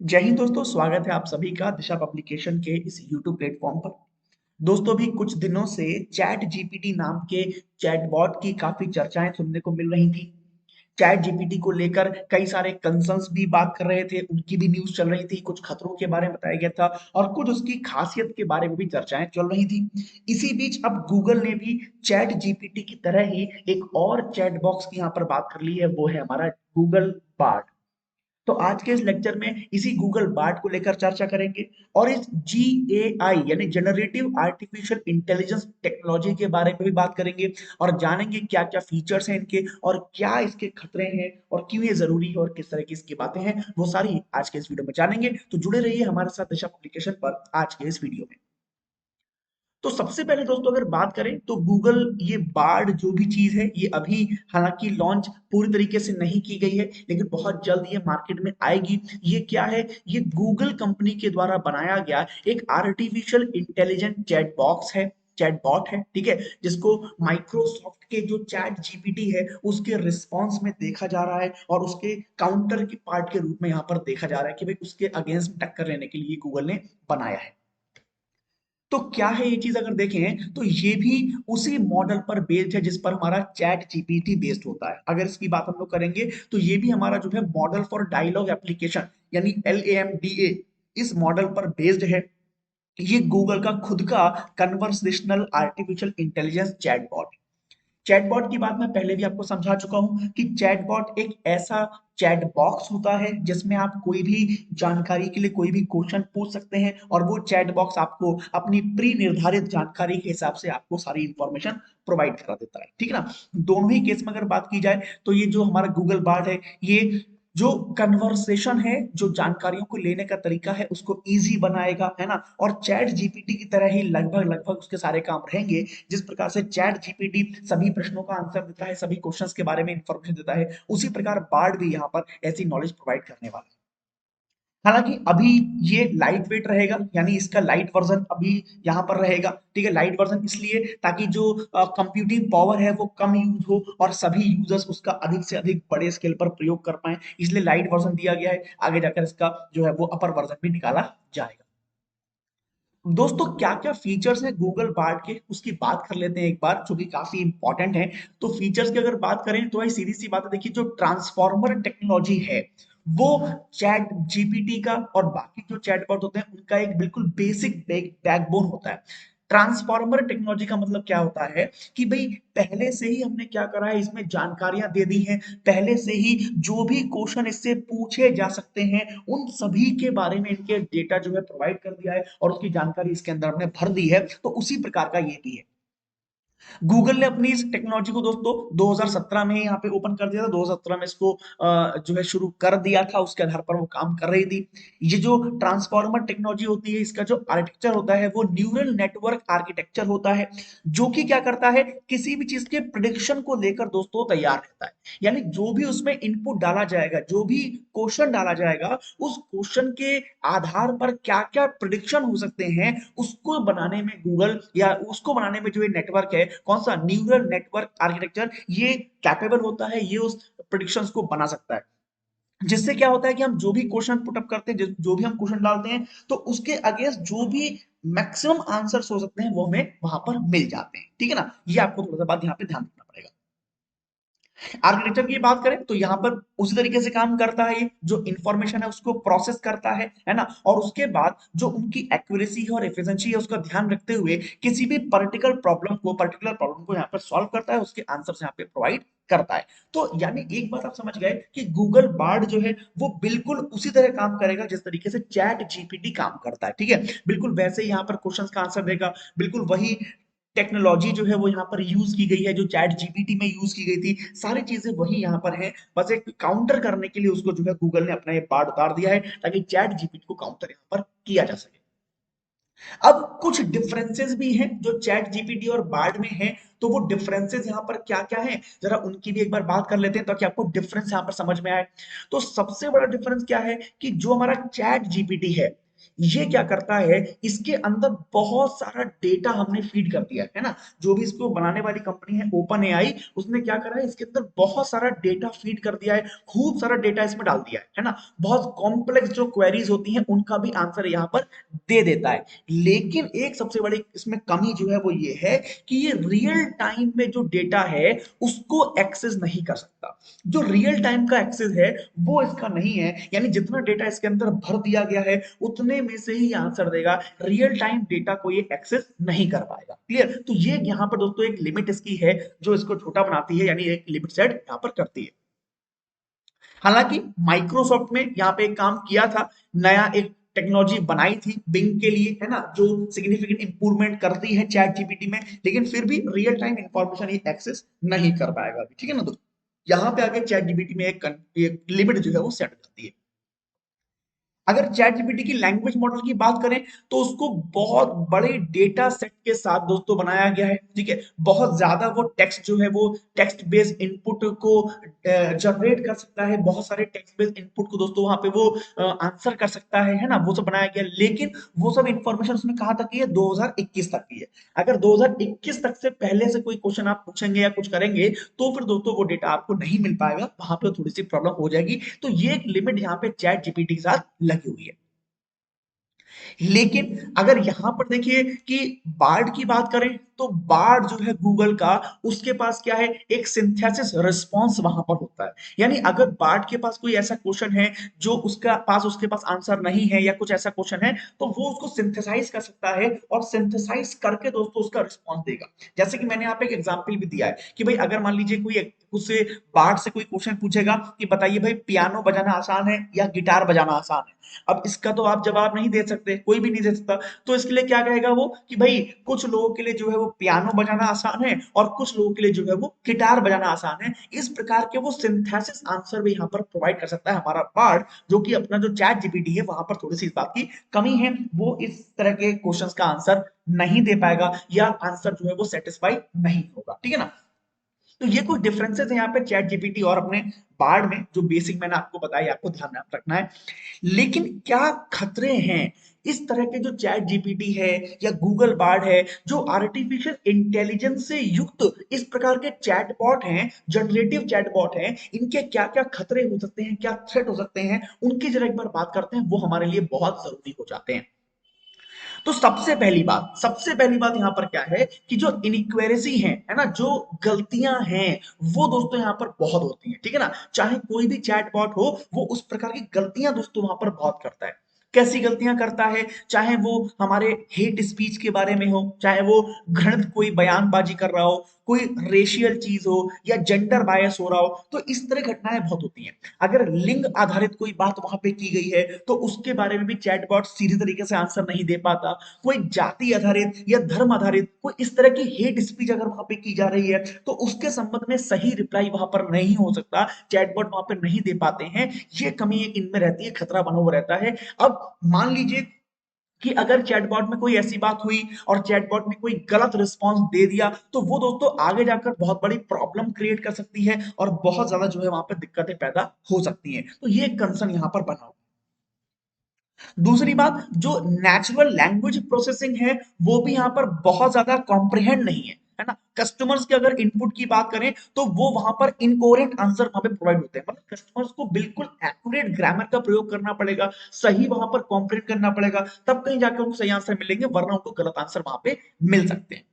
जय हिंद दोस्तों, स्वागत है आप सभी का दिशा पब्लिकेशन के इस यूट्यूब प्लेटफॉर्म पर। दोस्तों, अभी कुछ दिनों से चैट जीपीटी नाम के चैटबॉट की काफी चर्चाएं सुनने को मिल रही थी। चैट जीपीटी को लेकर कई सारे कंसर्न्स भी बात कर रहे थे, उनकी भी न्यूज चल रही थी, कुछ खतरों के बारे में बताया गया था और कुछ उसकी खासियत के बारे में भी चर्चाएं चल रही थी। इसी बीच अब गूगल ने भी चैट जीपीटी की तरह ही एक और चैट बॉक्स की यहाँ पर बात कर ली है, वो है हमारा गूगल बार्ड। तो आज के इस लेक्चर में इसी गूगल बार्ड को लेकर चर्चा करेंगे और इस जीएआई यानी जनरेटिव आर्टिफिशियल इंटेलिजेंस टेक्नोलॉजी के बारे में भी बात करेंगे और जानेंगे क्या क्या फीचर्स हैं इनके और क्या इसके खतरे हैं और क्यों ये जरूरी है और किस तरह की इसकी बातें हैं, वो सारी आज के इस वीडियो में जानेंगे। तो जुड़े रहिए हमारे साथ दिशा पब्लिकेशन पर आज के इस वीडियो में। तो सबसे पहले दोस्तों अगर बात करें तो गूगल ये बार्ड जो भी चीज है ये अभी हालांकि लॉन्च पूरी तरीके से नहीं की गई है, लेकिन बहुत जल्द ये मार्केट में आएगी। ये क्या है? ये गूगल कंपनी के द्वारा बनाया गया एक आर्टिफिशियल इंटेलिजेंट चैट बॉक्स है, चैटबॉट है, ठीक है, जिसको माइक्रोसॉफ्ट के जो चैट जीपीटी है उसके रिस्पॉन्स में देखा जा रहा है और उसके काउंटर के पार्ट के रूप में यहाँ पर देखा जा रहा है कि भाई उसके अगेंस्ट टक्कर लेने के लिए गूगल ने बनाया है। तो क्या है ये चीज? अगर देखें तो ये भी उसी मॉडल पर बेस्ड है जिस पर हमारा चैट जीपीटी बेस्ड होता है। अगर इसकी बात हम लोग करेंगे तो ये भी हमारा जो है मॉडल फॉर डायलॉग एप्लीकेशन यानी LAMDA इस मॉडल पर बेस्ड है। ये गूगल का खुद का conversational artificial intelligence chatbot. Chatbot की बात मैं पहले भी आपको समझा चुका हूं कि चैटबॉट एक ऐसा चैट बॉक्स होता है जिसमें आप कोई भी जानकारी के लिए कोई भी क्वेश्चन पूछ सकते हैं और वो चैट बॉक्स आपको अपनी प्री निर्धारित जानकारी के हिसाब से आपको सारी इंफॉर्मेशन प्रोवाइड करा देता है, ठीक है ना। दोनों ही केस में अगर बात की जाए तो ये जो हमारा गूगल बार्ड है ये जो कन्वर्सेशन है, जो जानकारियों को लेने का तरीका है उसको इजी बनाएगा, है ना। और चैट जीपीटी की तरह ही लगभग लगभग उसके सारे काम रहेंगे। जिस प्रकार से चैट जीपीटी सभी प्रश्नों का आंसर देता है, सभी क्वेश्चंस के बारे में इंफॉर्मेशन देता है, उसी प्रकार बार्ड भी यहाँ पर ऐसी नॉलेज प्रोवाइड करने वाला है। हालांकि अभी ये लाइट वेट रहेगा, यानी इसका लाइट वर्जन अभी यहाँ पर रहेगा, ठीक है। लाइट वर्जन इसलिए ताकि जो कंप्यूटिंग पावर है वो कम यूज हो और सभी यूजर्स उसका अधिक से अधिक बड़े स्केल पर प्रयोग कर पाए, इसलिए लाइट वर्जन दिया गया है। आगे जाकर इसका जो है वो अपर वर्जन भी निकाला जाएगा। दोस्तों, क्या क्या फीचर्स हैं गूगल बार्ड के उसकी बात कर लेते हैं एक बार, जो कि काफी इंपॉर्टेंट है। तो फीचर्स की अगर बात करें तो भाई सीधी सी बात है, देखिए जो ट्रांसफॉर्मर टेक्नोलॉजी है वो चैट जीपीटी का और बाकी जो चैटबॉट होते हैं उनका एक बिल्कुल बेसिक बैकबोन होता है। ट्रांसफॉर्मर टेक्नोलॉजी का मतलब क्या होता है कि भाई पहले से ही हमने क्या करा है, इसमें जानकारियां दे दी हैं, पहले से ही जो भी क्वेश्चन इससे पूछे जा सकते हैं उन सभी के बारे में इनके डेटा जो है प्रोवाइड कर दिया है और उसकी जानकारी इसके अंदर हमने भर दी है। तो उसी प्रकार का ये भी है। गूगल ने अपनी इस टेक्नोलॉजी को दोस्तों 2017 में ही यहाँ पे ओपन कर दिया था। 2017 में इसको जो है शुरू कर दिया था, उसके आधार पर वो काम कर रही थी। ये जो ट्रांसफॉर्मर टेक्नोलॉजी होती है इसका जो आर्किटेक्चर होता है वो न्यूरल नेटवर्क आर्किटेक्चर होता है, जो कि क्या करता है, किसी भी चीज के प्रिडिक्शन को लेकर दोस्तों तैयार रहता है। यानी जो भी उसमें इनपुट डाला जाएगा, जो भी क्वेश्चन डाला जाएगा, उस क्वेश्चन के आधार पर क्या क्या प्रिडिक्शन हो सकते हैं उसको बनाने में गूगल या उसको बनाने में जो ये नेटवर्क है, कौन सा न्यूरल नेटवर्क आर्किटेक्चर, ये कैपेबल होता है, ये उस प्रिडिक्शंस को बना सकता है। जिससे क्या होता है कि हम जो भी क्वेश्चन पुटअप करते हैं, जो भी हम क्वेश्चन डालते हैं, तो उसके अगेंस्ट जो भी मैक्सिमम आंसर्स हो सकते हैं वो हमें वहां पर मिल जाते हैं, ठीक है ना। ये आपको थोड़ा सा बात यहाँ पे ध्यान रखना पड़ेगा। आर्किटेक्चर की बात करें तो यहाँ पर उसी तरीके से काम करता है, ये जो इंफॉर्मेशन है उसको प्रोसेस करता है ना। और उसके बाद जो उनकी एक्यूरेसी है और एफिशिएंसी है उसका ध्यान रखते हुए किसी भी पर्टिकुलर प्रॉब्लम को यहाँ पर सॉल्व करता है, उसके आंसर यहाँ पे प्रोवाइड करता है। तो यानी एक बात आप समझ गए कि गूगल बार्ड जो है वो बिल्कुल उसी तरह काम करेगा जिस तरीके से चैट जीपीटी काम करता है, ठीक है। बिल्कुल वैसे ही यहाँ पर क्वेश्चंस का आंसर देगा, बिल्कुल वही टेक्नोलॉजी जो है वो यहाँ पर यूज की गई है जो चैट जीपीटी में यूज की गई थी, सारी चीजें वही यहाँ पर हैं। बस एक काउंटर करने के लिए उसको जो है गूगल ने अपना ये पार्ट उतार दिया है ताकि चैट जीपीटी को काउंटर यहाँ पर किया जा सके। अब कुछ डिफरेंसेस भी हैं जो चैट जीपीटी और बार्ड में हैं। तो वो डिफरेंसेस यहाँ पर क्या क्या है, जरा उनकी भी एक बार बात कर लेते हैं ताकि आपको डिफरेंस यहाँ पर समझ में आए। तो सबसे बड़ा डिफरेंस क्या है कि जो हमारा चैट जीपीटी है ये क्या करता है, इसके अंदर बहुत सारा डेटा हमने फीड कर दिया है ना। जो भी इसको बनाने वाली कंपनी है ओपन एआई, उसने क्या करा है, इसके अंदर बहुत सारा डेटा फीड कर दिया है, खूब सारा डेटा इसमें डाल दिया है ना। बहुत कॉम्प्लेक्स जो क्वेरीज होती हैं उनका भी आंसर यहाँ पर दे देता है। लेकिन एक सबसे बड़ी इसमें कमी जो है वो ये है कि ये रियल टाइम में जो डेटा है उसको एक्सेस नहीं कर सकता। जो रियल टाइम का एक्सेस है वो इसका नहीं है, यानी जितना डेटा इसके अंदर भर दिया गया है उतने में से ही आंसर देगा, रियल टाइम डेटा को ये एक्सेस नहीं कर पाएगा। क्लियर? तो ये यहाँ पर दोस्तों एक लिमिट इसकी है जो इसको छोटा बनाती है, यानी एक लिमिट सेट यहाँ पर करती है। हालांकि माइक्रोसॉफ्ट में यहाँ पे एक काम किया था, नया एक टेक्नोलॉजी बनाई थी बिंग के लिए, है ना, जो सिग्निफिकेंट इंप्रूवमेंट करती है चैट जीपीटी में, लेकिन फिर भी रियल टाइम इंफॉर्मेशन ये एक्सेस नहीं कर पाएगा अभी। ठीक है ना दोस्तों, यहाँ पे आगे चैट जीपीटी में एक लिमिट जो है वो सेट करती है। अगर चैट जीपीटी की लैंग्वेज मॉडल की बात करें तो उसको बहुत बड़े डेटा सेट के साथ दोस्तों बनाया गया है। ठीक है, बहुत ज्यादा वो टेक्स्ट जो है वो टेक्स्ट बेस्ड इनपुट को जनरेट कर सकता है, बहुत सारे टेक्स्ट बेस्ड इनपुट को दोस्तों वहां पे वो आंसर कर सकता है ना, वो सब बनाया गया। लेकिन वो सब इंफॉर्मेशन उसमें कहाँ तक की है, 2021 तक की है। अगर 2021 तक से पहले से कोई क्वेश्चन आप पूछेंगे या कुछ करेंगे तो फिर दोस्तों वो डेटा आपको नहीं मिल पाएगा, वहां पे थोड़ी सी प्रॉब्लम हो जाएगी। तो ये एक लिमिट यहाँ पे चैट जीपीटी के साथ लगी हुई है। लेकिन अगर यहां पर देखिए कि बार्ड की बात करें तो बार्ड जो है गूगल का, उसके पास क्या है, एक सिंथेसिस रिस्पॉन्स वहां पर होता है। यानी अगर बार्ड के पास कोई ऐसा क्वेश्चन है जो उसके पास आंसर नहीं है या कुछ ऐसा क्वेश्चन है, तो वो उसको सिंथेसाइज कर सकता है और सिंथेसाइज करके दोस्तों उसका रिस्पॉन्स देगा। जैसे कि मैंने यहाँ पे एक एग्जांपल भी दिया है कि भाई अगर मान लीजिए कोई उससे बार्ड से कोई क्वेश्चन पूछेगा कि बताइए भाई पियानो बजाना आसान है या गिटार बजाना आसान है। अब इसका तो आप जवाब नहीं दे सकते, कोई भी नहीं दे सकता। तो इसके लिए क्या कहेगा वो कि भाई कुछ लोगों के लिए जो है वो पियानो बजाना आसान है और कुछ लोगों के लिए जो है वो गिटार बजाना आसान है। इस प्रकार के वो सिंथेसिस आंसर भी यहाँ पर प्रोवाइड कर सकता है हमारा पार्ट, जो कि अपना जो चैट जीपीटी है वहां पर थोड़ी सी इस बात की कमी है, वो इस तरह के क्वेश्चंस का आंसर नहीं दे पाएगा या आंसर जो है वो सेटिस्फाई नहीं होगा। ठीक है ना। तो ये कुछ डिफरेंसेस है यहाँ पे चैट जीपीटी और अपने बार्ड में, जो बेसिक मैंने आपको बताया, आपको ध्यान में रखना है। लेकिन क्या खतरे हैं इस तरह के जो चैट जीपीटी है या गूगल बार्ड है, जो आर्टिफिशियल इंटेलिजेंस से युक्त इस प्रकार के चैटबॉट हैं, जनरेटिव चैटबॉट हैं, इनके क्या क्या खतरे हो सकते हैं, क्या थ्रेट हो सकते हैं, उनकी जरा एक बार बात करते हैं, वो हमारे लिए बहुत जरूरी हो जाते हैं। तो सबसे पहली बात यहां पर क्या है कि जो इनइक्वेरेसी है ना, जो गलतियां हैं वो दोस्तों यहां पर बहुत होती हैं। ठीक है ना, चाहे कोई भी चैटबॉट हो वो उस प्रकार की गलतियां दोस्तों वहां पर बहुत करता है। कैसी गलतियां करता है, चाहे वो हमारे हेट स्पीच के बारे में हो, चाहे वो घृणित कोई बयानबाजी कर रहा हो, कोई रेशियल चीज हो या जेंडर बायस हो रहा हो, तो इस तरह घटनाएं बहुत होती हैं। अगर लिंग आधारित कोई बात वहां पे की गई है तो उसके बारे में भी चैटबॉट सीधी तरीके से आंसर नहीं दे पाता। कोई जाति आधारित या धर्म आधारित कोई इस तरह की हेट स्पीच अगर वहां पे की जा रही है तो उसके संबंध में सही रिप्लाई वहां पर नहीं हो सकता, चैटबॉट वहां पर नहीं दे पाते हैं। ये कमी एक इनमें रहती है, खतरा बना हुआ रहता है। अब मान लीजिए कि अगर चैटबॉट में कोई ऐसी बात हुई और चैटबॉट ने कोई गलत रिस्पांस दे दिया तो वो दोस्तों आगे जाकर बहुत बड़ी प्रॉब्लम क्रिएट कर सकती है और बहुत ज्यादा जो है वहां पर दिक्कतें पैदा हो सकती हैं। तो ये कंसर्न यहां पर बना हुआ। दूसरी बात, जो नेचुरल लैंग्वेज प्रोसेसिंग है वो भी यहाँ पर बहुत ज्यादा कॉम्प्रिहेंड नहीं है ना। कस्टमर्स के अगर इनपुट की बात करें तो वो वहां पर इनकोरेंट आंसर वहां पे प्रोवाइड होते हैं, मतलब कस्टमर्स को बिल्कुल एक्यूरेट ग्रामर का प्रयोग करना पड़ेगा, सही वहां पर कॉम्प्रिहेंड करना पड़ेगा, तब कहीं जाकर उनको सही आंसर मिलेंगे, वरना उनको गलत आंसर वहां पे मिल सकते हैं।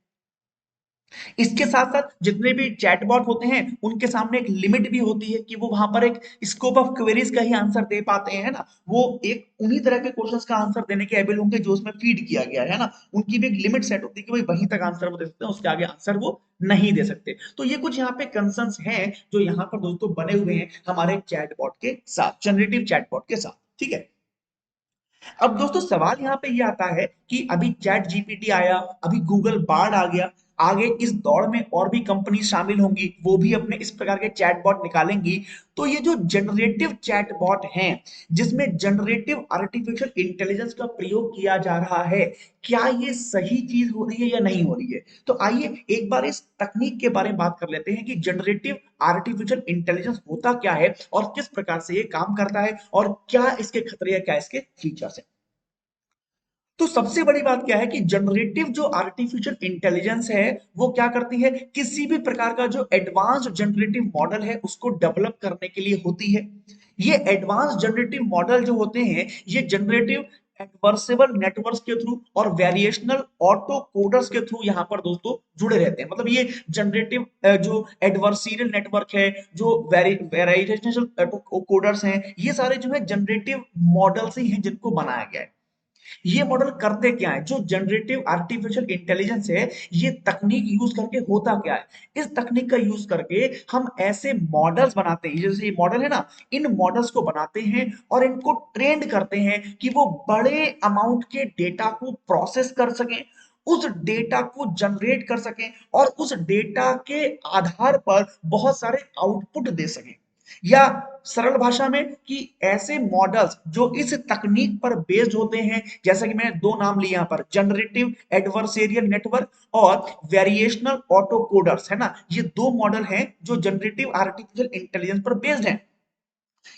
इसके साथ साथ जितने भी चैटबॉट होते हैं उनके सामने एक लिमिट भी होती है कि वो वहां पर एक स्कोप ऑफ क्वेरीज का ही आंसर दे पाते हैं ना। वो एक उन्हीं तरह के क्वेश्चंस का आंसर देने के एबल होंगे जो उसमें फीड किया गया है ना। उनकी भी एक लिमिट सेट होती है कि भाई वहीं तक आंसर वो दे सकते हैं, उसके आगे आंसर वो नहीं दे सकते। तो ये कुछ यहाँ पे कंसर्न्स हैं जो यहाँ पर दोस्तों बने हुए हैं हमारे चैटबॉट के साथ, जनरेटिव चैटबॉट के साथ। ठीक है। अब दोस्तों सवाल यहाँ पे ये आता है कि अभी चैट जीपीटी आया, अभी गूगल बार्ड आ गया, आगे इस दौड़ में और भी कंपनी शामिल होंगी, वो भी अपने इस प्रकार के चैटबॉट निकालेंगी। तो ये जो जनरेटिव चैटबॉट हैं, जिसमें जनरेटिव आर्टिफिशियल इंटेलिजेंस का प्रयोग किया जा रहा है, क्या ये सही चीज हो रही है या नहीं हो रही है? तो आइए एक बार इस तकनीक के बारे में बात कर लेते हैं कि जनरेटिव आर्टिफिशियल इंटेलिजेंस होता क्या है और किस प्रकार से ये काम करता है और क्या इसके खतरे या क्या इसके फीचर्स हैं। तो सबसे बड़ी बात क्या है कि जनरेटिव जो आर्टिफिशियल इंटेलिजेंस है वो क्या करती है, किसी भी प्रकार का जो एडवांस्ड जनरेटिव मॉडल है उसको डेवलप करने के लिए होती है। ये एडवांस जनरेटिव मॉडल जो होते हैं ये जनरेटिव एडवर्सेबल नेटवर्क्स के थ्रू और वेरिएशनल ऑटो कोडर्स के थ्रू यहाँ पर दोस्तों जुड़े रहते हैं। मतलब ये जनरेटिव जो एडवर्सरियल नेटवर्क है, जो वेरिएशनल कोडर्स हैं, ये सारे जो है जनरेटिव मॉडल्स ही हैं जिनको बनाया गया है। ये मॉडल करते क्या है, जो जनरेटिव आर्टिफिशियल इंटेलिजेंस है ये तकनीक यूज करके होता क्या है, इस तकनीक का यूज करके हम ऐसे मॉडल्स बनाते हैं, जैसे ये मॉडल है ना, इन मॉडल्स को बनाते हैं और इनको ट्रेंड करते हैं कि वो बड़े अमाउंट के डेटा को प्रोसेस कर सकें, उस डेटा को जनरेट कर सकें और उस डेटा के आधार पर बहुत सारे आउटपुट दे सकें। या सरल भाषा में कि ऐसे मॉडल्स जो इस तकनीक पर बेस्ड होते हैं, जैसा कि मैंने दो नाम लिए यहां पर, जनरेटिव एडवर्सेरियल नेटवर्क और वेरिएशनल ऑटो कोडर्स, है ना, ये दो मॉडल हैं जो जनरेटिव आर्टिफिशियल इंटेलिजेंस पर बेस्ड हैं।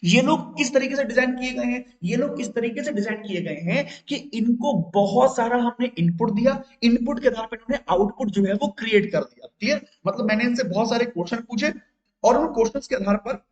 ये लोग किस तरीके से डिजाइन किए गए हैं, ये लोग इस तरीके से डिजाइन किए गए हैं कि इनको बहुत सारा हमने इनपुट दिया, इनपुट के आधार पर इन्होंने आउटपुट जो है वो क्रिएट कर दिया। क्लियर, मतलब मैंने इनसे बहुत सारे क्वेश्चन पूछे और उन क्वेश्चंस के आधार पर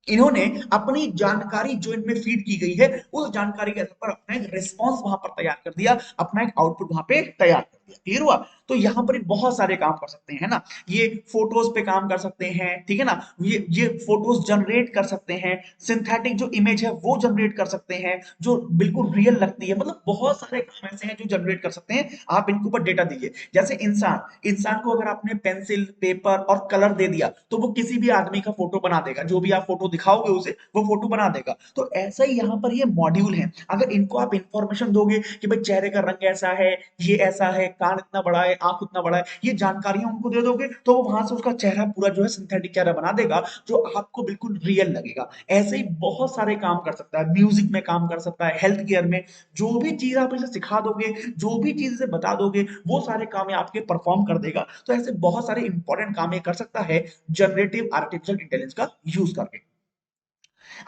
इन्होंने अपनी जानकारी जो इनमें फीड की गई है उस जानकारी के आधार पर अपना एक रिस्पॉन्स वहां पर तैयार कर दिया, अपना एक आउटपुट वहां पे तैयार कर दिया। क्लियर हुआ? तो यहां पर बहुत सारे काम कर सकते हैं, है ना, ये फोटोज पे काम कर सकते हैं, ठीक है ना, ये फोटोज जनरेट कर सकते हैं, सिंथेटिक जो इमेज है वो जनरेट कर सकते हैं जो बिल्कुल रियल लगती है, मतलब बहुत सारे काम ऐसे हैं जो जनरेट कर सकते हैं। आप इनके ऊपर डेटा दीजिए, जैसे इंसान इंसान को अगर आपने पेंसिल पेपर और कलर दे दिया तो वो किसी भी आदमी का फोटो बना देगा, जो भी आप फोटो दिखाओगे उसे वो फोटो बना देगा। तो ऐसा ही यहाँ पर ये मॉड्यूल है, अगर इनको आप इंफॉर्मेशन दोगे कि भाई चेहरे का रंग ऐसा है, ये ऐसा है, कान इतना बड़ा है, आंख उतना बड़ा है, ये जानकारियां उनको दे दोगे तो वो वहां से उसका चेहरा पूरा जो है सिंथेटिक चेहरा बना देगा जो आपको बिल्कुल रियल लगेगा। ऐसे ही बहुत सारे काम कर सकता है, म्यूजिक में काम कर सकता है, हेल्थ केयर में, जो भी चीज आप इसे सिखा दोगे, जो भी चीज इसे बता दोगे वो सारे काम ये आपके परफॉर्म कर देगा। तो ऐसे बहुत सारे इंपॉर्टेंट काम ये कर सकता है जनरेटिव आर्टिफिशियल इंटेलिजेंस का यूज करके।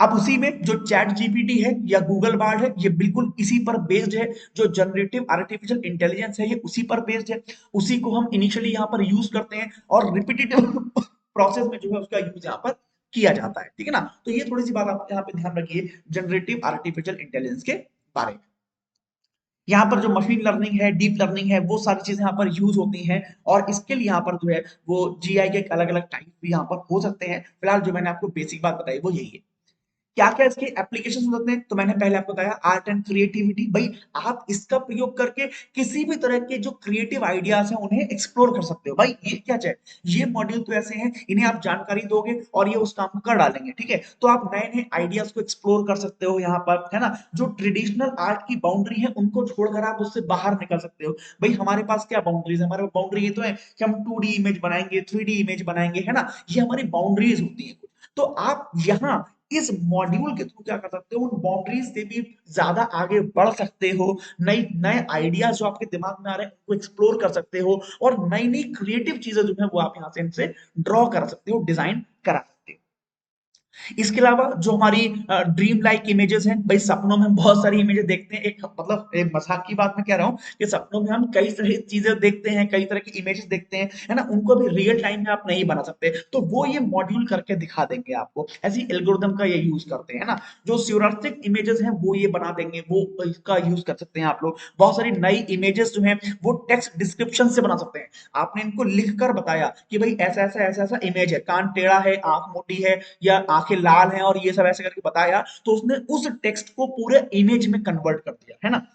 अब उसी में जो चैट जीपीटी है या गूगल बार्ड है ये बिल्कुल इसी पर बेस्ड है, जो जनरेटिव आर्टिफिशियल इंटेलिजेंस है ये उसी पर बेस्ड है, उसी को हम इनिशियली यहाँ पर यूज करते हैं और रिपीटेटिव प्रोसेस में जो है उसका यूज यहाँ पर किया जाता है। ठीक है ना, तो ये थोड़ी सी बात आप यहाँ पे ध्यान रखिए जनरेटिव आर्टिफिशियल इंटेलिजेंस के बारे में। यहाँ पर जो मशीन लर्निंग है, डीप लर्निंग है, वो सारी चीजें यहाँ पर यूज होती हैं और इसके लिए यहाँ पर जो है वो जीआई के अलग अलग टाइप भी यहाँ पर हो सकते हैं। फिलहाल जो मैंने आपको बेसिक बात बताई वो यही है। क्या क्या इसके एप्लीकेशन हो सकते हैं, तो मैंने पहले आपको बताया आर्ट एंड क्रिएटिविटी, भाई आप इसका प्रयोग करके किसी भी तरह के जो क्रिएटिव आइडियाज हैं उन्हें एक्सप्लोर कर सकते हो। भाई ये क्या है, ये मॉड्यूल तो ऐसे हैं इन्हें आप जानकारी दोगे और ये उस काम को कर डालेंगे, ठीक है, तो आप नए नए आइडियाज को एक्सप्लोर कर सकते हो यहाँ पर, है ना, जो ट्रेडिशनल आर्ट की बाउंड्री है उनको छोड़कर आप उससे बाहर निकल सकते हो। भाई हमारे पास क्या बाउंड्रीज है, हमारे बाउंड्री ये तो है कि हम 2D इमेज बनाएंगे, 3D इमेज बनाएंगे, है ना, ये हमारी बाउंड्रीज होती है। तो आप यहाँ इस मॉड्यूल के थ्रू क्या कर सकते हो, उन बाउंड्रीज से भी ज्यादा आगे बढ़ सकते हो, नई नए आइडियाज जो आपके दिमाग में आ रहे हैं उनको एक्सप्लोर कर सकते हो और नई नई क्रिएटिव चीजें जो है वो आप यहाँ से इनसे ड्रॉ कर सकते हो, डिजाइन करा सकते हो। इसके अलावा जो हमारी ड्रीम लाइक इमेजेस हैं, भाई सपनों में हम बहुत सारी इमेजेस देखते हैं, एक मतलब एक मजाक की बात मैं कह रहा हूँ कि सपनों में हम कई तरह की चीजें देखते हैं, कई तरह की इमेजेस देखते हैं, है ना, उनको भी रियल टाइम में आप नहीं बना सकते, तो वो ये मॉड्यूल करके दिखा देंगे आपको। ऐसी एल्गोरिदम का ये यूज करते हैं, है ना, जो सियोरेस्टिक इमेजेस हैं वो ये बना देंगे, वो इसका यूज कर सकते हैं आप लोग। बहुत सारी नई इमेजेस जो हैं वो टेक्स्ट डिस्क्रिप्शन से बना सकते हैं, आपने इनको लिख कर बताया कि भाई ऐसा ऐसा ऐसा ऐसा इमेज है, कान टेढ़ा है, आंख मोटी है या आंखें लाल हैं और ये सब ऐसे करके बताया, तो उसने उस टेक्स्ट को पूरे इमेज में कन्वर्ट कर दिया, है ना।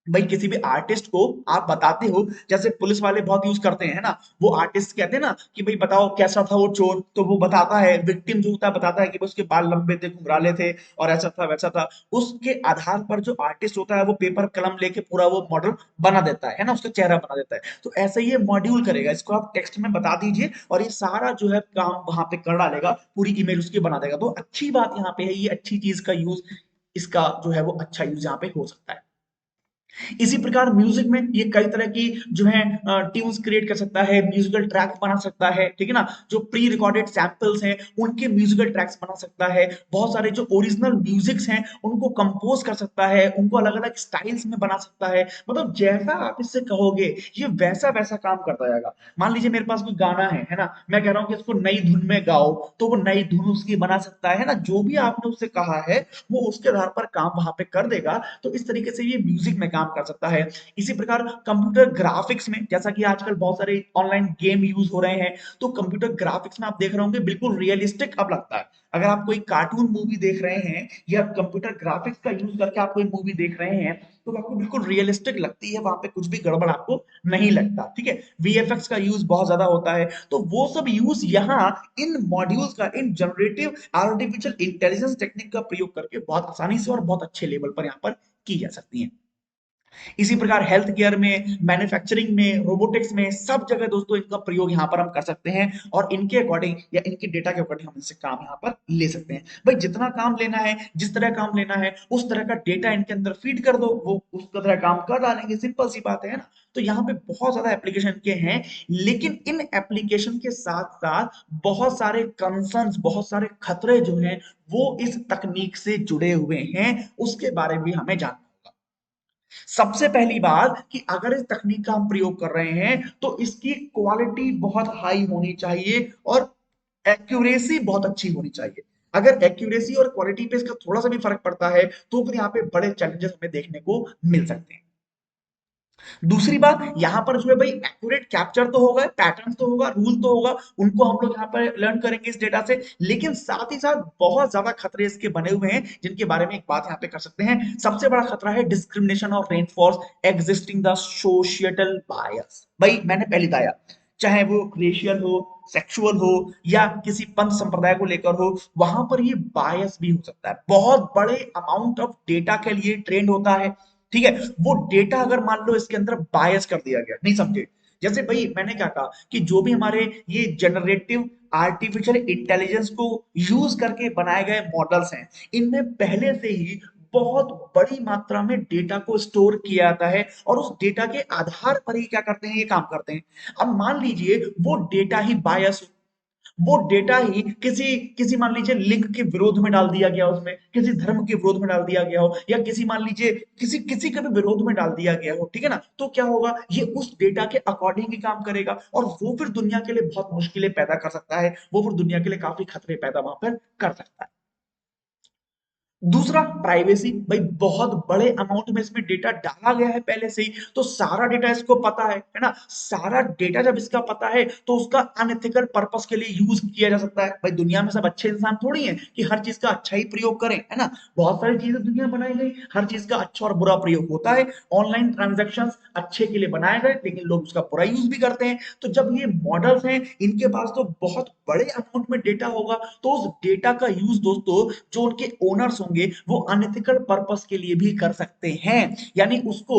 भाई किसी भी आर्टिस्ट को आप बताते हो, जैसे पुलिस वाले बहुत यूज करते हैं, है ना, वो आर्टिस्ट कहते हैं ना कि भाई बताओ कैसा था वो चोर, तो वो बताता है, विक्टिम जो होता है बताता है कि उसके बाल लंबे थे, घुंघराले थे और ऐसा था वैसा था। उसके आधार पर जो आर्टिस्ट होता है वो पेपर कलम लेके पूरा वो मॉडल बना देता है ना, उसका चेहरा बना देता है। तो ऐसे ही ये मॉड्यूल करेगा, इसको आप टेक्स्ट में बता दीजिए और ये सारा जो है काम वहां पे कर डालेगा, पूरी इमेज उसकी बना देगा। तो अच्छी बात यहाँ पे है, ये अच्छी चीज का यूज, इसका जो है वो अच्छा यूज यहाँ पे हो सकता है। इसी प्रकार म्यूजिक में ये कई तरह की जो है ट्यून्स क्रिएट कर सकता है, म्यूजिकल ट्रैक बना सकता है, ठीक है ना। जो प्री रिकॉर्डेड सैंपल्स हैं उनके म्यूजिकल ट्रैक्स बना सकता है, बहुत सारे जो ओरिजिनल म्यूजिक्स हैं उनको कंपोज कर सकता है, उनको अलग अलग स्टाइल्स में बना सकता है। मतलब जैसा आप इससे कहोगे ये वैसा वैसा काम करता जाएगा। मान लीजिए मेरे पास कोई गाना है ना, मैं कह रहा हूँ कि इसको नई धुन में गाओ, तो वो नई धुन उसकी बना सकता है ना, जो भी आपने उससे कहा है वो उसके आधार पर काम वहां पे कर देगा। तो इस तरीके से ये म्यूजिक में काम कर सकता है। इसी प्रकार कंप्यूटर ग्राफिक्स में, जैसा कि आजकल बहुत सारे ऑनलाइन गेम यूज हो रहे हैं, तो कंप्यूटर ग्राफिक्स में आप देख रहे होंगे बिल्कुल रियलिस्टिक अब लगता है। अगर आप कोई कार्टून मूवी देख रहे हैं या कंप्यूटर ग्राफिक्स का यूज करके आप कोई मूवी देख रहे हैं, तो आपको बिल्कुल रियलिस्टिक लगती है, वहां पे कुछ भी गड़बड़ आपको नहीं लगता, ठीक है। वीएफएक्स का यूज बहुत ज्यादा होता है, तो वो सब यूज यहाँ इन मॉड्यूल्स का, इन जनरेटिव आर्टिफिशियल इंटेलिजेंस टेक्निक का प्रयोग करके बहुत आसानी से और बहुत अच्छे लेवल पर यहाँ पर की जा सकती है। इसी प्रकार हेल्थ केयर में, मैन्युफैक्चरिंग में, रोबोटिक्स में, सब जगह दोस्तों इनका प्रयोग यहाँ पर हम कर सकते हैं, और इनके अकॉर्डिंग या इनके डेटा के अकॉर्डिंग हम इनसे काम यहाँ पर ले सकते हैं। भाई जितना काम लेना है, जिस तरह काम लेना है, उस तरह का डेटा इनके अंदर फीड कर दो, वो उस तरह काम कर डालेंगे, सिंपल सी बात है ना। तो यहाँ पे बहुत ज्यादा एप्लीकेशन के हैं, लेकिन इन एप्लीकेशन के साथ साथ बहुत सारे कंसर्न्स, बहुत सारे खतरे जो हैं वो इस तकनीक से जुड़े हुए हैं, उसके बारे में भी हमें जानना होगा। सबसे पहली बात कि अगर इस तकनीक का हम प्रयोग कर रहे हैं तो इसकी क्वालिटी बहुत हाई होनी चाहिए और एक्यूरेसी बहुत अच्छी होनी चाहिए। अगर एक्यूरेसी और क्वालिटी पे इसका थोड़ा सा भी फर्क पड़ता है तो फिर यहाँ पे बड़े चैलेंजेस हमें देखने को मिल सकते हैं। दूसरी बात यहाँ पर जो है भाई, एक्यूरेट कैप्चर तो होगा, पैटर्न तो होगा, रूल तो होगा, उनको हम लोग यहाँ पर लर्न करेंगे इस डेटा से, लेकिन साथ ही साथ बहुत ज्यादा खतरे इसके बने हुए हैं, जिनके बारे में एक बात यहाँ पे कर सकते हैं। सबसे बड़ा खतरा है डिस्क्रिमिनेशन ऑफ रेनफॉर्स एग्जिस्टिंग द सोशिएटल बायस। भाई मैंने पहले बताया, चाहे वो रेशियल हो, सेक्सुअल हो, या किसी पंथ संप्रदाय को लेकर हो, वहां पर ये बायस भी हो सकता है। बहुत बड़े अमाउंट ऑफ डेटा के लिए ट्रेंड होता है, ठीक है। वो डेटा अगर मान लो इसके अंदर बायस कर दिया गया, नहीं समझे, जैसे भाई मैंने क्या कहा कि जो भी हमारे ये जनरेटिव आर्टिफिशियल इंटेलिजेंस को यूज करके बनाए गए मॉडल्स हैं, इनमें पहले से ही बहुत बड़ी मात्रा में डेटा को स्टोर किया जाता है, और उस डेटा के आधार पर ही क्या करते हैं, ये काम करते हैं। अब मान लीजिए वो डेटा ही बायस, वो डेटा ही किसी किसी मान लीजिए लिंग के विरोध में डाल दिया गया, उसमें किसी धर्म के विरोध में डाल दिया गया हो, या किसी मान लीजिए किसी किसी के भी विरोध में डाल दिया गया हो, ठीक है ना, तो क्या होगा, ये उस डेटा के अकॉर्डिंग ही काम करेगा, और वो फिर दुनिया के लिए बहुत मुश्किलें पैदा कर सकता है, वो फिर दुनिया के लिए काफी खतरे पैदा वहां पर कर सकता है। दूसरा, प्राइवेसी। भाई बहुत बड़े अमाउंट में इसमें डेटा डाला गया है पहले से ही, तो सारा डेटा इसको पता है ना। सारा डेटा जब इसका पता है तो उसका अनएथिकल पर्पस के लिए यूज किया जा सकता है। भाई दुनिया में सब अच्छे इंसान थोड़ी हैं कि हर चीज का अच्छा ही प्रयोग करें, है ना। बहुत सारी चीजें दुनिया में बनाई गई, हर चीज का अच्छा और बुरा प्रयोग होता है। ऑनलाइन ट्रांजेक्शन अच्छे के लिए बनाए गए, लेकिन लोग उसका बुरा यूज भी करते हैं। तो जब ये मॉडल्स हैं, इनके पास तो बहुत बड़े अमाउंट में डेटा होगा, तो उस डेटा का यूज दोस्तों जो उनके ओनर्स होंगे वो अनएथिकल पर्पस के लिए भी कर सकते हैं। यानी उसको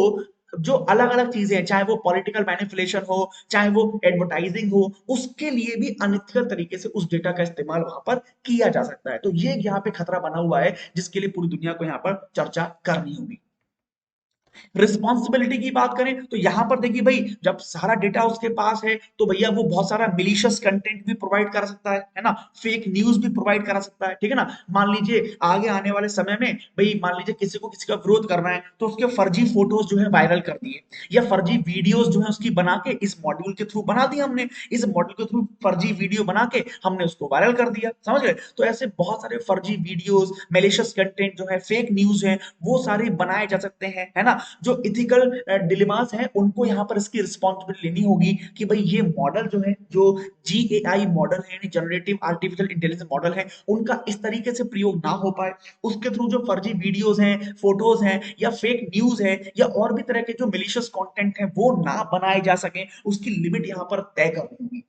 जो अलग अलग चीजें हैं, चाहे वो पॉलिटिकल मैनिपुलेशन हो, चाहे वो एडवर्टाइजिंग हो, उसके लिए भी अनएथिकल तरीके से उस डेटा का इस्तेमाल वहां पर किया जा सकता है। तो ये यहाँ पे खतरा बना हुआ है, जिसके लिए पूरी दुनिया को यहाँ पर चर्चा करनी होगी। रिस्पॉन्सिबिलिटी की बात करें तो यहां पर देखिए भाई, जब सारा डेटा उसके पास है तो भैया वो बहुत सारा मिलीशियस कंटेंट भी प्रोवाइड कर सकता है ना, फेक न्यूज भी प्रोवाइड करा सकता है, ठीक है ना। मान लीजिए आगे आने वाले समय में भाई, मान लीजिए किसी को किसी का विरोध करना है तो उसके फर्जी फोटोज जो है वायरल कर दिए, या फर्जी वीडियोस जो है उसकी बना के, इस मॉड्यूल के थ्रू बना दी हमने, इस मॉड्यूल के थ्रू फर्जी वीडियो बना के हमने उसको वायरल कर दिया, समझ गए। तो ऐसे बहुत सारे फर्जी वीडियोस, मेलिशियस कंटेंट जो है, फेक न्यूज है, वो सारे बनाए जा सकते हैं, है ना। जो इथिकल डिलेमास हैं उनको यहाँ पर इसकी रिस्पॉन्सिबिलिटी लेनी होगी कि भाई ये मॉडल जो है, जो जीएआई मॉडल है, जनरेटिव आर्टिफिशियल इंटेलिजेंस मॉडल है, उनका इस तरीके से प्रयोग ना हो पाए, उसके थ्रू जो फर्जी वीडियोस हैं, फोटोज हैं, या फेक न्यूज है, या और भी तरह के जो मिलिशियस कंटेंट है वो ना बनाए जा सके, उसकी लिमिट यहाँ पर तय करनी होगी।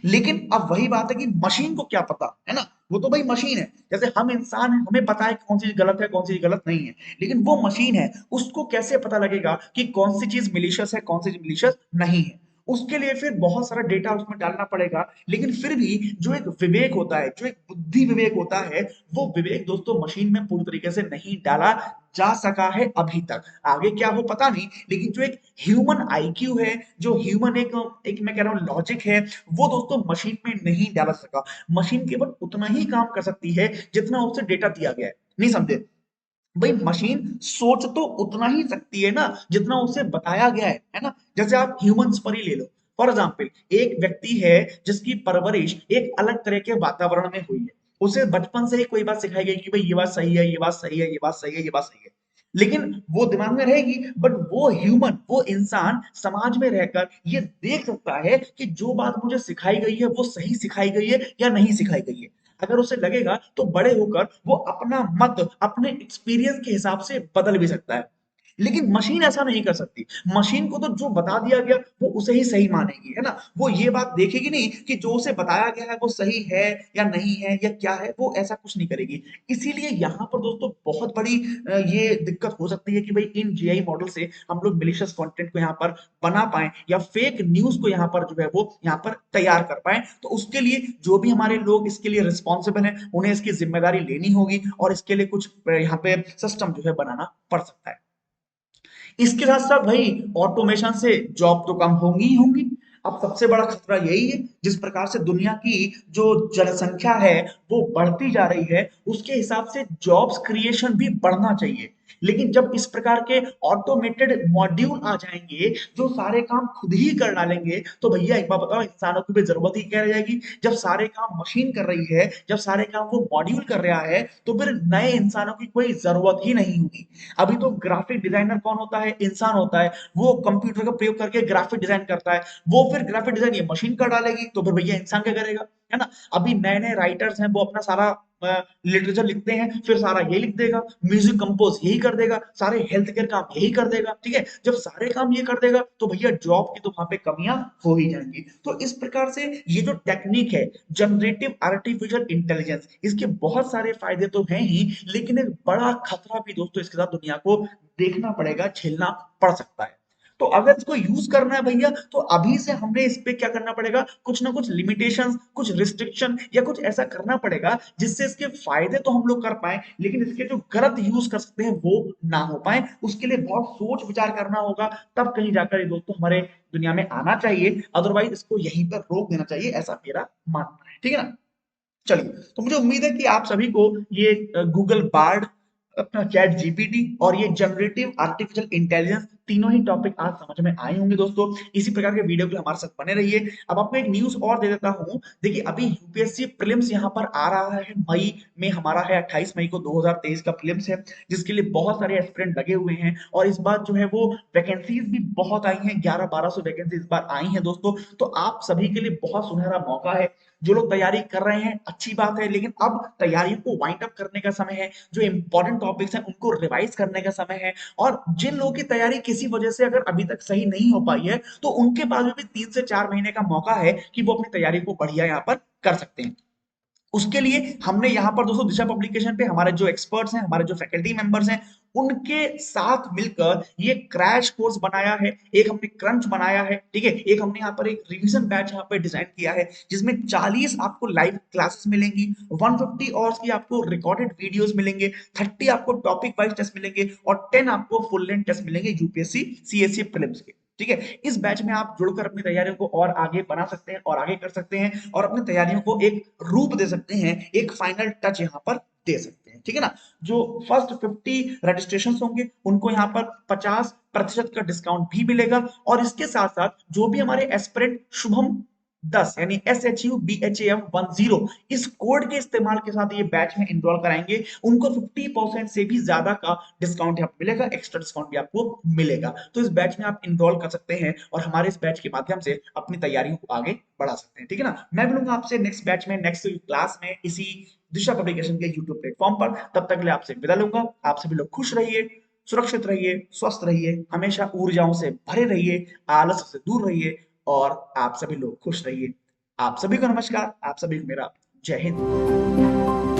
लेकिन अब वही बात है कि मशीन को क्या पता, है ना। वो तो भाई मशीन है, जैसे हम इंसान हैं, हमें पता है कौन सी चीज गलत है, कौन सी चीज गलत नहीं है, लेकिन वो मशीन है, उसको कैसे पता लगेगा कि कौन सी चीज मिलीशियस है, कौन सी चीज मिलीशियस नहीं है। उसके लिए फिर बहुत सारा डेटा उसमें डालना पड़ेगा, लेकिन फिर भी जो एक विवेक होता है, जो एक बुद्धि विवेक होता है, वो विवेक दोस्तों मशीन में पूरी तरीके से नहीं डाला जा सका है अभी तक। आगे क्या हो पता नहीं, लेकिन जो एक ह्यूमन आईक्यू है, जो ह्यूमन एक एक मैं कह रहा हूँ लॉजिक है, वो दोस्तों मशीन में नहीं डाल सका। मशीन केवल उतना ही काम कर सकती है जितना उसे डेटा दिया गया है। नहीं समझे भाई, मशीन सोच तो उतना ही सकती है ना जितना उसे बताया गया है ना। जैसे आप ह्यूमंस पर ही ले लो। फॉर एग्जाम्पल, एक व्यक्ति है जिसकी परवरिश एक अलग तरह के वातावरण में हुई है। उसे बचपन से ही कोई बात सिखाई गई कि भाई ये बात सही है, ये बात सही है, ये बात सही है, ये बात सही है, लेकिन वो दिमाग में रहेगी। बट वो ह्यूमन, वो इंसान समाज में रहकर ये देख सकता है कि जो बात मुझे सिखाई गई है वो सही सिखाई गई है या नहीं सिखाई गई है। अगर उसे लगेगा तो बड़े होकर वो अपना मत अपने एक्सपीरियंस के हिसाब से बदल भी सकता है। लेकिन मशीन ऐसा नहीं कर सकती। मशीन को तो जो बता दिया गया वो उसे ही सही मानेगी, है ना। वो ये बात देखेगी नहीं कि जो उसे बताया गया है वो सही है या नहीं है या क्या है, वो ऐसा कुछ नहीं करेगी। इसीलिए यहाँ पर दोस्तों बहुत बड़ी ये दिक्कत हो सकती है कि भाई इन जीआई मॉडल से हम लोग मिलिशियस कंटेंट को यहाँ पर बना पाए या फेक न्यूज को यहाँ पर जो है वो यहाँ पर तैयार कर पाए। तो उसके लिए जो भी हमारे लोग इसके लिए रिस्पॉन्सिबल हैं, उन्हें इसकी जिम्मेदारी लेनी होगी और इसके लिए कुछ यहाँ पे सिस्टम जो है बनाना पड़ सकता है। इसके साथ साथ भाई ऑटोमेशन से जॉब तो कम होंगी ही होंगी। अब सबसे बड़ा खतरा यही है, जिस प्रकार से दुनिया की जो जनसंख्या है वो बढ़ती जा रही है, उसके हिसाब से जॉब्स क्रिएशन भी बढ़ना चाहिए। लेकिन जब इस प्रकार के ऑटोमेटेड मॉड्यूल आ जाएंगे जो सारे काम खुद ही कर डालेंगे, तो भैया एक बात बताओ, इंसानों की भी जरूरत ही क्या रह जाएगी। जब सारे काम मशीन कर रही है, जब सारे काम वो मॉड्यूल कर रहा है, तो फिर नए इंसानों की कोई जरूरत ही नहीं होगी। अभी तो ग्राफिक डिजाइनर कौन होता है? इंसान होता है। वो कंप्यूटर का प्रयोग करके ग्राफिक डिजाइन करता है। वो फिर ग्राफिक डिजाइन ये मशीन कर डालेगी, तो फिर भैया इंसान क्या करेगा, है ना। अभी नए नए राइटर्स हैं, वो अपना सारा लिटरेचर लिखते हैं, फिर सारा ये लिख देगा, म्यूजिक कंपोज यही कर देगा, सारे हेल्थ केयर काम यही कर देगा। ठीक है, जब सारे काम ये कर देगा तो भैया जॉब की तो वहां पे कमियां हो ही जाएंगी। तो इस प्रकार से ये जो टेक्निक है, जनरेटिव आर्टिफिशियल इंटेलिजेंस, इसके बहुत सारे फायदे तो हैं ही, लेकिन एक बड़ा खतरा भी दोस्तों इसके साथ दुनिया को देखना पड़ेगा, झेलना पड़ सकता है। तो अगर इसको यूज करना है भैया, तो अभी से हमें इस पे क्या करना पड़ेगा, कुछ ना कुछ लिमिटेशंस, कुछ रिस्ट्रिक्शन या कुछ ऐसा करना पड़ेगा जिससे इसके फायदे तो हम लोग कर पाए, लेकिन इसके जो गलत यूज कर सकते हैं वो ना हो पाए। उसके लिए बहुत सोच विचार करना होगा, तब कहीं जाकर ये दोस्तों हमारे दुनिया में आना चाहिए। अदरवाइज इसको यहीं पर रोक देना चाहिए, ऐसा मेरा मानना है। ठीक है ना। चलिए, तो मुझे उम्मीद है कि आप सभी को ये गूगल बार्ड, अपना चैट जीपीटी और ये जनरेटिव आर्टिफिशियल इंटेलिजेंस, तीनों ही टॉपिक आज समझ में आए होंगे दोस्तों। इसी प्रकार के वीडियो के लिए हमारे साथ बने रहिए। अब आपको एक न्यूज और दे देता हूं। देखिए, अभी यूपीएससी प्रीलिम्स यहाँ पर आ रहा है, मई में हमारा है, 28 मई को 2023 का प्रीलिम्स है, जिसके लिए बहुत सारे एस्पिरेंट लगे हुए हैं। और इस बार जो है वो वैकेंसीज भी बहुत आई हैं, 1100-1200 वैकेंसी इस बार आई हैं दोस्तों। तो आप सभी के लिए बहुत सुनहरा मौका है। जो लोग तैयारी कर रहे हैं अच्छी बात है, लेकिन अब तैयारियों को वाइंड अप करने का समय है। जो इंपॉर्टेंट टॉपिक्स हैं उनको रिवाइज करने का समय है। और जिन लोगों की तैयारी किसी वजह से अगर अभी तक सही नहीं हो पाई है, तो उनके पास भी 3 से 4 महीने का मौका है कि वो अपनी तैयारी को बढ़िया यहाँ पर कर सकते हैं। उसके लिए हमने यहाँ पर दोस्तों दिशा पब्लिकेशन पे हमारे जो एक्सपर्ट्स हैं, हमारे जो फैकल्टी मेंबर्स हैं, उनके साथ मिलकर ये क्रैश कोर्स बनाया है। एक हमने क्रंच बनाया है, ठीक है। एक हमने यहाँ पर एक रिवीजन बैच यहाँ पर डिजाइन किया है, जिसमें 40 आपको लाइव क्लासेस मिलेंगी, 150 आवर्स की आपको रिकॉर्डेड वीडियोस मिलेंगे, 30 आपको टॉपिक वाइज टेस्ट मिलेंगे और 10 आपको फुल लेंथ टेस्ट मिलेंगे यूपीएससी सीएससी प्रीलिम्स के। ठीक है, इस बैच में आप जुड़कर अपनी तैयारियों को और आगे बना सकते हैं और आगे कर सकते हैं और अपनी तैयारियों को एक रूप दे सकते हैं, एक फाइनल टच यहाँ पर दे सकते हैं। ठीक है ना। जो फर्स्ट 50 रजिस्ट्रेशन होंगे उनको यहाँ पर 50% का डिस्काउंट भी मिलेगा। और इसके साथ साथ जो भी हमारे एस्पिरेंट शुभम 10 यानी SHUBHAM10 इस कोड के इस्तेमाल के साथ ये बैच में इनरोल कराएंगे, उनको 50% से भी ज्यादा का डिस्काउंट यहाँ पे मिलेगा, एक्स्ट्रा डिस्काउंट भी आपको मिलेगा। तो इस बैच में आप इनरोल कर सकते हैं और हमारे इस बैच के माध्यम से अपनी तैयारियों को आगे बढ़ा सकते हैं। ठीक है ना। मैं मिलूंगा आपसे नेक्स्ट बैच में, नेक्स्ट क्लास में, इसी दिशा पब्लिकेशन के यूट्यूब प्लेटफॉर्म पर। तब तक के लिए आपसे विदा लूंगा। आप सभी लोग खुश रहिए, सुरक्षित रहिए, स्वस्थ रहिए, हमेशा ऊर्जाओं से भरे रहिए, आलस से दूर रहिए और आप सभी लोग खुश रहिए। आप सभी को नमस्कार, आप सभी को मेरा जय हिंद।